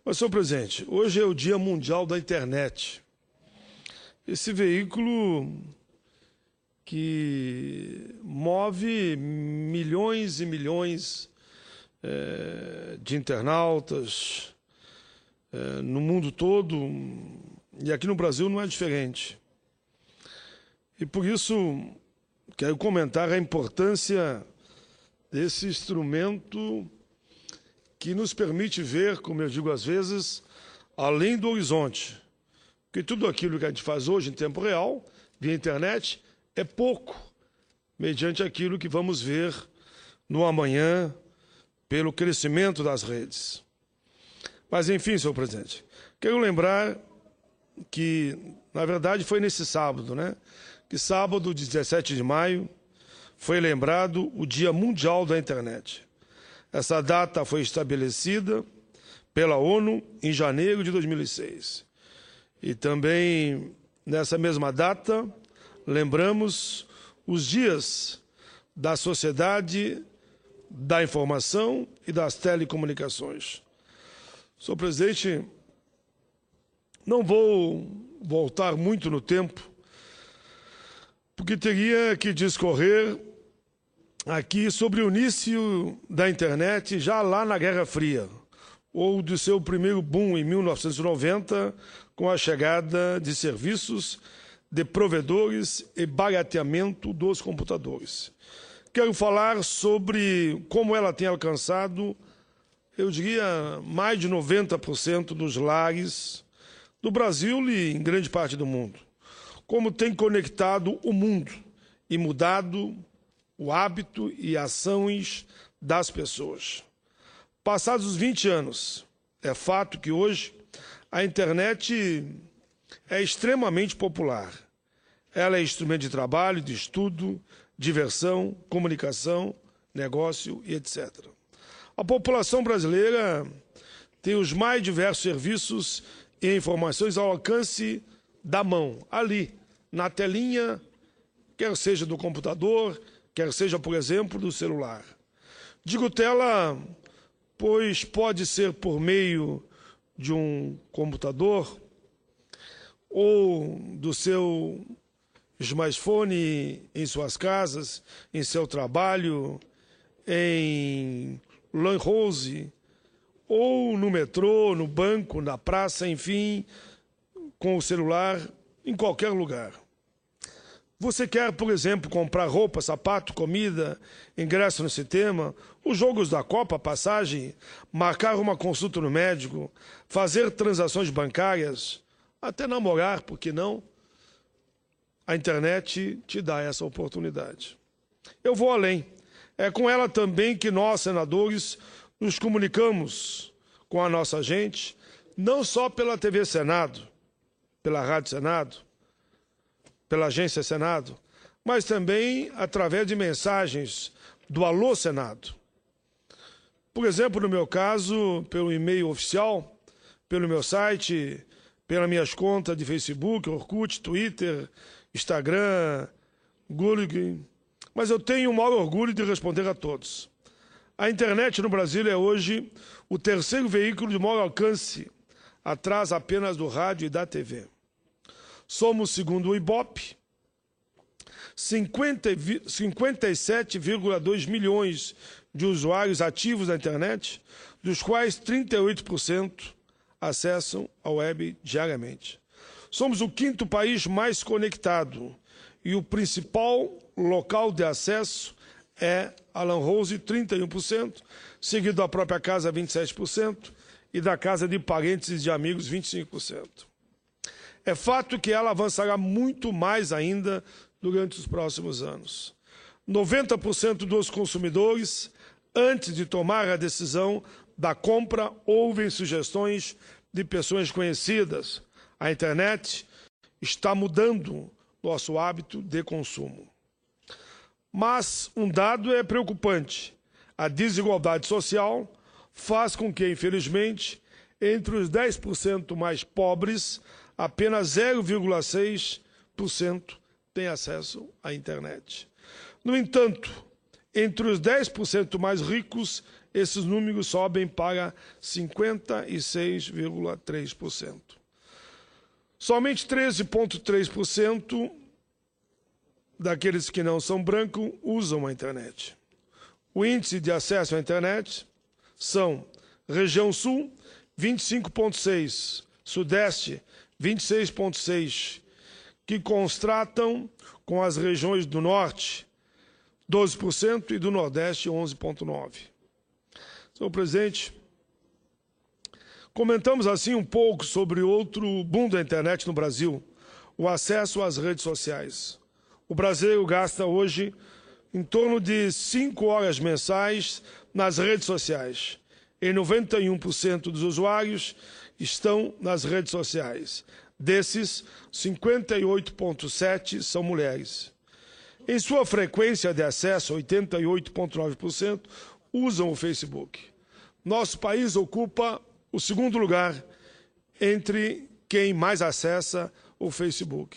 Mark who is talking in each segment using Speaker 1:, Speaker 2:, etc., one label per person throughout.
Speaker 1: Mas, senhor presidente, hoje é o Dia Mundial da Internet. Esse veículo que move milhões e milhões de internautas no mundo todo, e aqui no Brasil não é diferente. E por isso quero comentar a importância desse instrumento que nos permite ver, como eu digo às vezes, além do horizonte. Porque tudo aquilo que a gente faz hoje em tempo real, via internet, é pouco, mediante aquilo que vamos ver no amanhã, pelo crescimento das redes. Mas, enfim, senhor presidente, quero lembrar que, na verdade, foi nesse sábado, né? Que sábado, 17 de maio, foi lembrado o Dia Mundial da Internet. Essa data foi estabelecida pela ONU em janeiro de 2006. E também, nessa mesma data, lembramos os dias da Sociedade da Informação e das Telecomunicações. Senhor presidente, não vou voltar muito no tempo, porque teria que discorrer aqui sobre o início da internet já lá na Guerra Fria, ou do seu primeiro boom em 1990, com a chegada de serviços de provedores e barateamento dos computadores. Quero falar sobre como ela tem alcançado, eu diria, mais de 90% dos lares do Brasil e em grande parte do mundo. Como tem conectado o mundo e mudado o hábito e ações das pessoas. Passados os 20 anos, é fato que hoje a internet é extremamente popular. Ela é instrumento de trabalho, de estudo, diversão, comunicação, negócio e etc. A população brasileira tem os mais diversos serviços e informações ao alcance da mão, ali, na telinha, quer seja do computador, quer seja, por exemplo, do celular. Digo tela, pois pode ser por meio de um computador ou do seu smartphone em suas casas, em seu trabalho, em lan house, ou no metrô, no banco, na praça, enfim, com o celular, em qualquer lugar. Você quer, por exemplo, comprar roupa, sapato, comida, ingresso no cinema, os jogos da Copa, passagem, marcar uma consulta no médico, fazer transações bancárias, até namorar, por que não? A internet te dá essa oportunidade. Eu vou além. É com ela também que nós, senadores, nos comunicamos com a nossa gente, não só pela TV Senado, pela Rádio Senado, pela Agência Senado, mas também através de mensagens do Alô Senado. Por exemplo, no meu caso, pelo e-mail oficial, pelo meu site, pelas minhas contas de Facebook, Orkut, Twitter, Instagram, Google, mas eu tenho o maior orgulho de responder a todos. A internet no Brasil é hoje o terceiro veículo de maior alcance, atrás apenas do rádio e da TV. Somos, segundo o Ibope, 57,2 milhões de usuários ativos na internet, dos quais 38% acessam a web diariamente. Somos o quinto país mais conectado e o principal local de acesso é a lan house, 31%, seguido da própria casa, 27%, e da casa de parentes e de amigos, 25%. É fato que ela avançará muito mais ainda durante os próximos anos. 90% dos consumidores, antes de tomar a decisão da compra, ouvem sugestões de pessoas conhecidas. A internet está mudando nosso hábito de consumo. Mas um dado é preocupante. A desigualdade social faz com que, infelizmente, entre os 10% mais pobres, apenas 0,6% tem acesso à internet. No entanto, entre os 10% mais ricos, esses números sobem para 56,3%. Somente 13,3% daqueles que não são brancos usam a internet. O índice de acesso à internet são região sul, 25,6%, sudeste, 26,6%, que contrastam com as regiões do norte, 12%, e do nordeste, 11,9%. Senhor presidente, comentamos assim um pouco sobre outro boom da internet no Brasil, o acesso às redes sociais. O brasileiro gasta hoje em torno de 5 horas mensais nas redes sociais. E 91% dos usuários estão nas redes sociais. Desses, 58,7% são mulheres. Em sua frequência de acesso, 88,9% usam o Facebook. Nosso país ocupa o segundo lugar entre quem mais acessa o Facebook.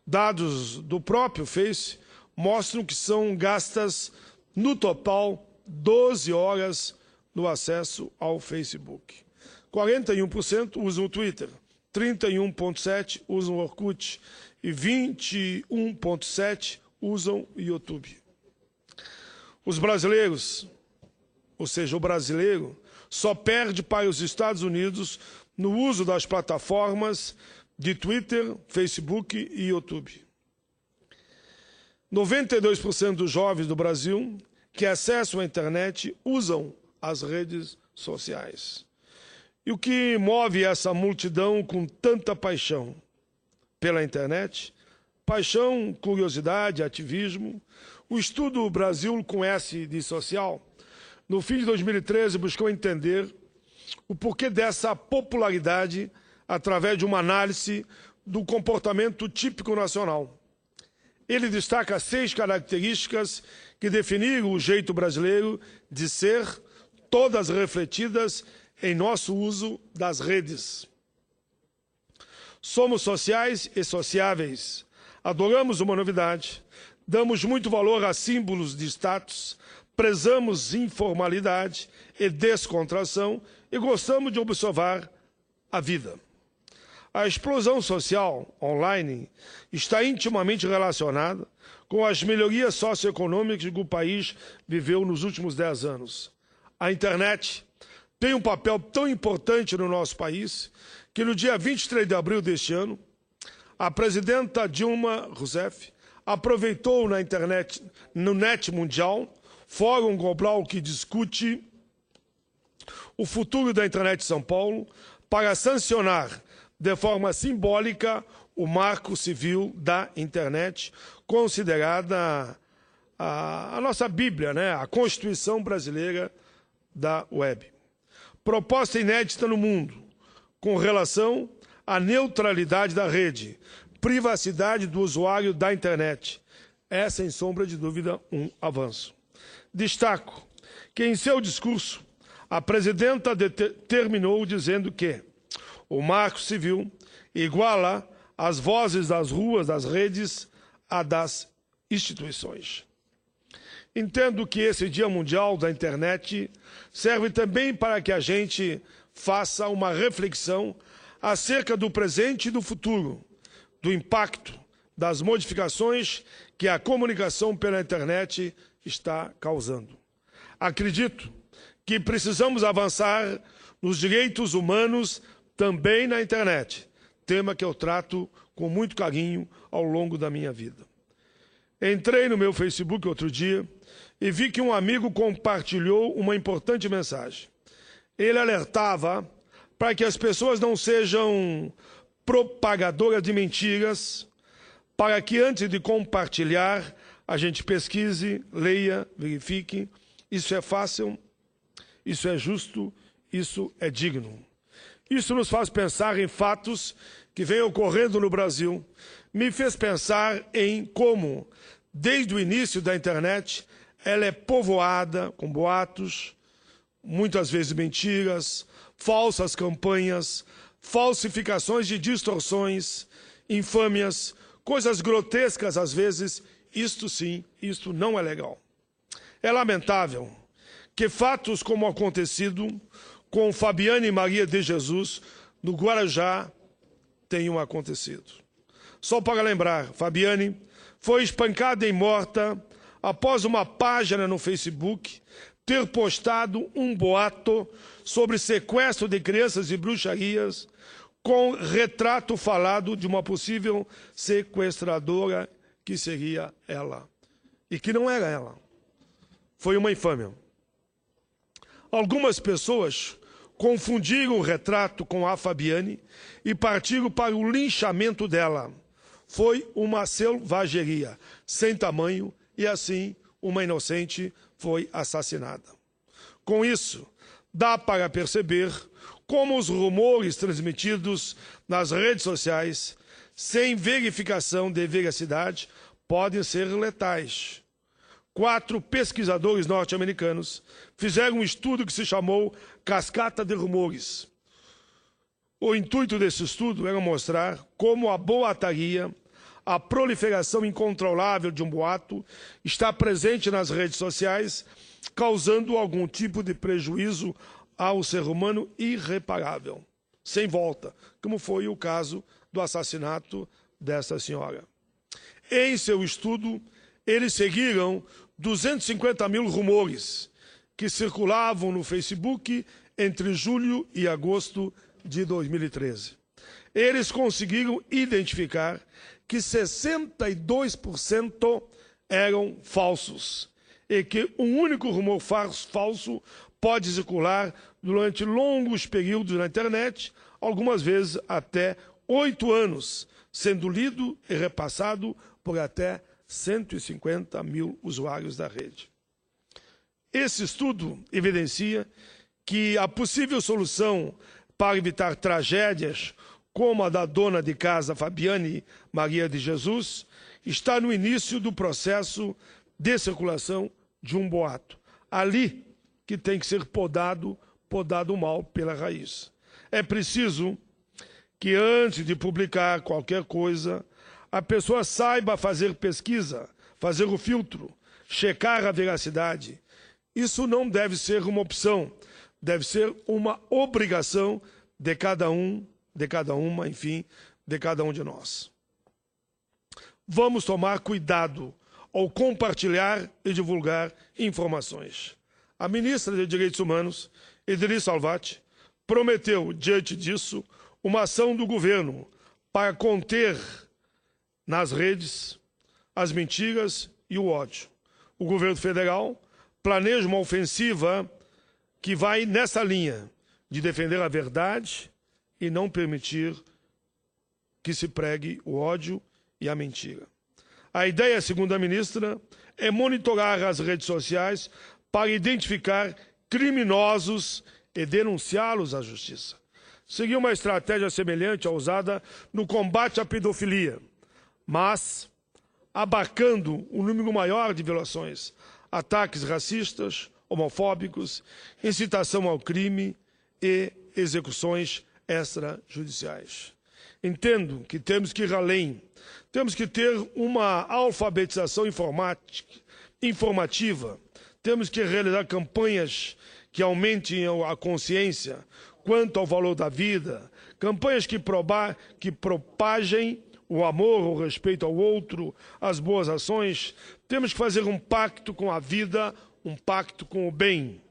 Speaker 1: Dados do próprio Face mostram que são gastas, no total, 12 horas no acesso ao Facebook. 41% usam o Twitter, 31,7% usam o Orkut e 21,7% usam o YouTube. Os brasileiros, ou seja, o brasileiro, só perde para os Estados Unidos no uso das plataformas de Twitter, Facebook e YouTube. 92% dos jovens do Brasil que acessam a internet usam as redes sociais. E o que move essa multidão com tanta paixão pela internet? Paixão, curiosidade, ativismo. O estudo Brasil com S de social, no fim de 2013, buscou entender o porquê dessa popularidade através de uma análise do comportamento típico nacional. Ele destaca 6 características que definiram o jeito brasileiro de ser, todas refletidas em nosso uso das redes. Somos sociais e sociáveis. Adoramos uma novidade, damos muito valor a símbolos de status, prezamos informalidade e descontração e gostamos de observar a vida. A explosão social online está intimamente relacionada com as melhorias socioeconômicas que o país viveu nos últimos 10 anos. A internet tem um papel tão importante no nosso país que no dia 23 de abril deste ano, a presidenta Dilma Rousseff aproveitou na internet, no Net Mundial, Fórum Global que discute o futuro da internet de São Paulo, para sancionar de forma simbólica o Marco Civil da Internet, considerada a nossa Bíblia, né? A Constituição Brasileira da Web. Proposta inédita no mundo, com relação à neutralidade da rede, privacidade do usuário da internet. É, sem sombra de dúvida, um avanço. Destaco que, em seu discurso, a presidenta terminou dizendo que o Marco Civil iguala as vozes das ruas, das redes, a das instituições. Entendo que esse Dia Mundial da Internet serve também para que a gente faça uma reflexão acerca do presente e do futuro, do impacto, das modificações que a comunicação pela internet está causando. Acredito que precisamos avançar nos direitos humanos também na internet, tema que eu trato com muito carinho ao longo da minha vida. Entrei no meu Facebook outro dia e vi que um amigo compartilhou uma importante mensagem. Ele alertava para que as pessoas não sejam propagadoras de mentiras, para que antes de compartilhar a gente pesquise, leia, verifique. Isso é fácil, isso é justo, isso é digno. Isso nos faz pensar em fatos que vêm ocorrendo no Brasil. Me fez pensar em como, desde o início da internet, ela é povoada com boatos, muitas vezes mentiras, falsas campanhas, falsificações de distorções, infâmias, coisas grotescas às vezes. Isto sim, isto não é legal. É lamentável que fatos como acontecido com Fabiane Maria de Jesus no Guarujá tenham acontecido. Só para lembrar, Fabiane foi espancada e morta após uma página no Facebook ter postado um boato sobre sequestro de crianças e bruxarias com retrato falado de uma possível sequestradora que seria ela. E que não era ela. Foi uma infâmia. Algumas pessoas confundiram o retrato com a Fabiane e partiram para o linchamento dela. Foi uma selvageria sem tamanho e, assim, uma inocente foi assassinada. Com isso, dá para perceber como os rumores transmitidos nas redes sociais, sem verificação de veracidade, podem ser letais. 4 pesquisadores norte-americanos fizeram um estudo que se chamou Cascata de Rumores. O intuito desse estudo era mostrar como a boataria, a proliferação incontrolável de um boato, está presente nas redes sociais, causando algum tipo de prejuízo ao ser humano irreparável, sem volta, como foi o caso do assassinato dessa senhora. Em seu estudo, eles seguiram 250 mil rumores que circulavam no Facebook entre julho e agosto de 2013. Eles conseguiram identificar que 62% eram falsos e que um único rumor falso pode circular durante longos períodos na internet, algumas vezes até 8 anos, sendo lido e repassado por até 150 mil usuários da rede. Esse estudo evidencia que a possível solução para evitar tragédias como a da dona de casa Fabiane Maria de Jesus está no início do processo de circulação de um boato. Ali que tem que ser podado o mal pela raiz. É preciso que antes de publicar qualquer coisa, a pessoa saiba fazer pesquisa, fazer o filtro, checar a veracidade. Isso não deve ser uma opção, deve ser uma obrigação de cada um, de cada uma, enfim, de cada um de nós. Vamos tomar cuidado ao compartilhar e divulgar informações. A ministra de Direitos Humanos, Edrice Salvati, prometeu, diante disso, uma ação do governo para conter nas redes as mentiras e o ódio. O governo federal planeja uma ofensiva que vai nessa linha de defender a verdade e não permitir que se pregue o ódio e a mentira. A ideia, segundo a ministra, é monitorar as redes sociais para identificar criminosos e denunciá-los à justiça. Seria uma estratégia semelhante à usada no combate à pedofilia, mas abarcando um número maior de violações, ataques racistas, homofóbicos, incitação ao crime e execuções extrajudiciais. Entendo que temos que ir além. Temos que ter uma alfabetização informativa. Temos que realizar campanhas que aumentem a consciência quanto ao valor da vida, campanhas que propaguem o amor, o respeito ao outro, as boas ações. Temos que fazer um pacto com a vida, um pacto com o bem.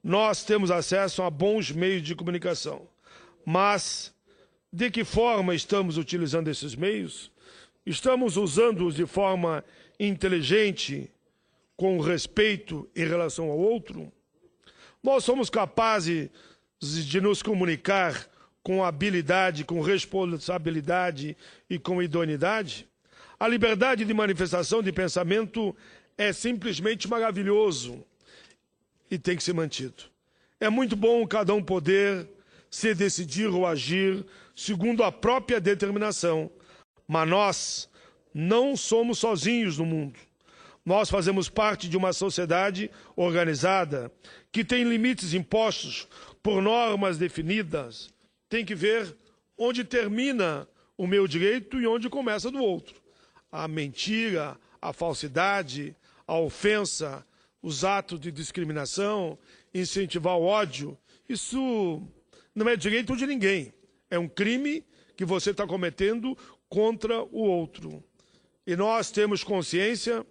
Speaker 1: Nós temos acesso a bons meios de comunicação, mas de que forma estamos utilizando esses meios? Estamos usando-os de forma inteligente, com respeito em relação ao outro? Nós somos capazes de nos comunicar com habilidade, com responsabilidade e com idoneidade? A liberdade de manifestação de pensamento é simplesmente maravilhoso e tem que ser mantido. É muito bom cada um poder se decidir ou agir segundo a própria determinação, mas nós não somos sozinhos no mundo. Nós fazemos parte de uma sociedade organizada que tem limites impostos por normas definidas. Tem que ver onde termina o meu direito e onde começa do outro. A mentira, a falsidade, a ofensa, os atos de discriminação, incentivar o ódio, isso não é direito de ninguém. É um crime que você está cometendo contra o outro. E nós temos consciência,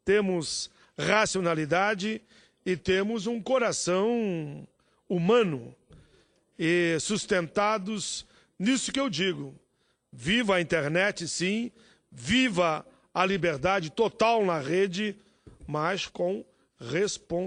Speaker 1: temos racionalidade e temos um coração humano e sustentados nisso que eu digo. Viva a internet, sim, viva a liberdade total na rede, mas com responsabilidade.